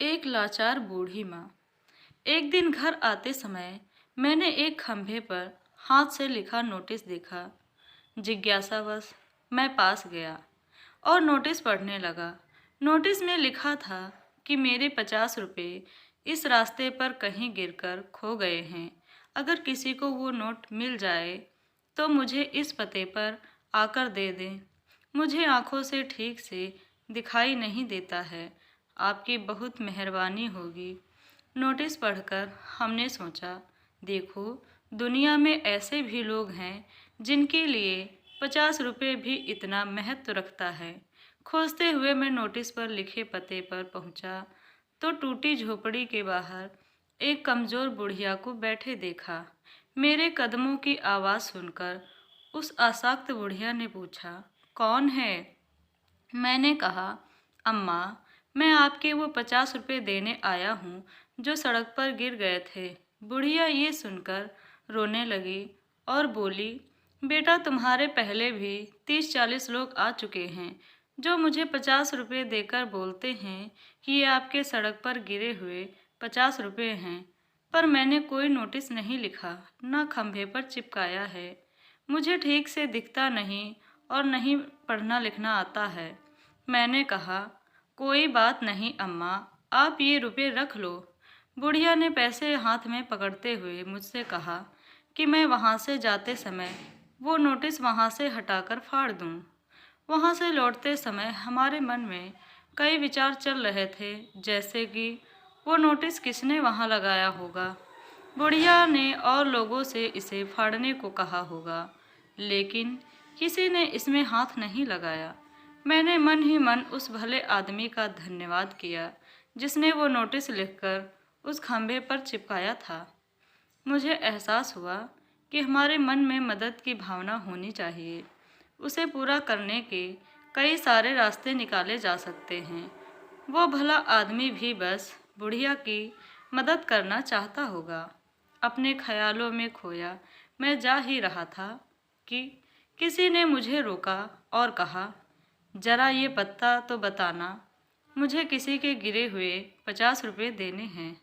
एक लाचार बूढ़ी माँ। एक दिन घर आते समय मैंने एक खंभे पर हाथ से लिखा नोटिस देखा। जिज्ञासावश मैं पास गया और नोटिस पढ़ने लगा। नोटिस में लिखा था कि मेरे 50 रुपये इस रास्ते पर कहीं गिरकर खो गए हैं। अगर किसी को वो नोट मिल जाए तो मुझे इस पते पर आकर दे दें। मुझे आंखों से ठीक से दिखाई नहीं देता है। आपकी बहुत मेहरबानी होगी। नोटिस पढ़कर हमने सोचा, देखो, दुनिया में ऐसे भी लोग हैं जिनके लिए 50 रुपये भी इतना महत्व रखता है। खोजते हुए मैं नोटिस पर लिखे पते पर पहुंचा तो टूटी झोपड़ी के बाहर एक कमजोर बुढ़िया को बैठे देखा। मेरे कदमों की आवाज़ सुनकर उस आसक्त बुढ़िया ने पूछा, कौन है? मैंने कहा, अम्मा, मैं आपके वो 50 रुपये देने आया हूँ जो सड़क पर गिर गए थे। बुढ़िया ये सुनकर रोने लगी और बोली, बेटा, तुम्हारे पहले भी 30-40 लोग आ चुके हैं जो मुझे 50 रुपये देकर बोलते हैं कि ये आपके सड़क पर गिरे हुए 50 रुपये हैं, पर मैंने कोई नोटिस नहीं लिखा, ना खंभे पर चिपकाया है। मुझे ठीक से दिखता नहीं और नहीं पढ़ना लिखना आता है। मैंने कहा, कोई बात नहीं अम्मा, आप ये रुपये रख लो। बुढ़िया ने पैसे हाथ में पकड़ते हुए मुझसे कहा कि मैं वहाँ से जाते समय वो नोटिस वहाँ से हटाकर फाड़ दूँ। वहाँ से लौटते समय हमारे मन में कई विचार चल रहे थे, जैसे कि वो नोटिस किसने वहाँ लगाया होगा। बुढ़िया ने और लोगों से इसे फाड़ने को कहा होगा, लेकिन किसी ने इसमें हाथ नहीं लगाया। मैंने मन ही मन उस भले आदमी का धन्यवाद किया जिसने वो नोटिस लिखकर उस खंभे पर चिपकाया था। मुझे एहसास हुआ कि हमारे मन में मदद की भावना होनी चाहिए। उसे पूरा करने के कई सारे रास्ते निकाले जा सकते हैं। वो भला आदमी भी बस बुढ़िया की मदद करना चाहता होगा। अपने ख्यालों में खोया मैं जा ही रहा था कि किसी ने मुझे रोका और कहा, जरा ये पत्ता तो बताना, मुझे किसी के गिरे हुए 50 रुपये देने हैं।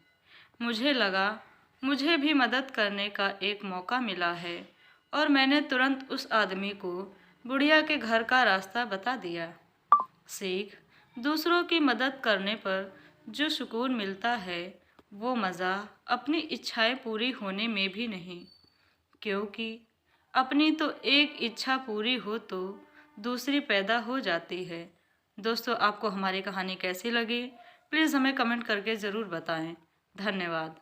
मुझे लगा मुझे भी मदद करने का एक मौका मिला है और मैंने तुरंत उस आदमी को बुढ़िया के घर का रास्ता बता दिया। सीख, दूसरों की मदद करने पर जो सुकून मिलता है वो मज़ा अपनी इच्छाएं पूरी होने में भी नहीं, क्योंकि अपनी तो एक इच्छा पूरी हो तो दूसरी पैदा हो जाती है। दोस्तों, आपको हमारी कहानी कैसी लगी? प्लीज़ हमें कमेंट करके ज़रूर बताएं। धन्यवाद।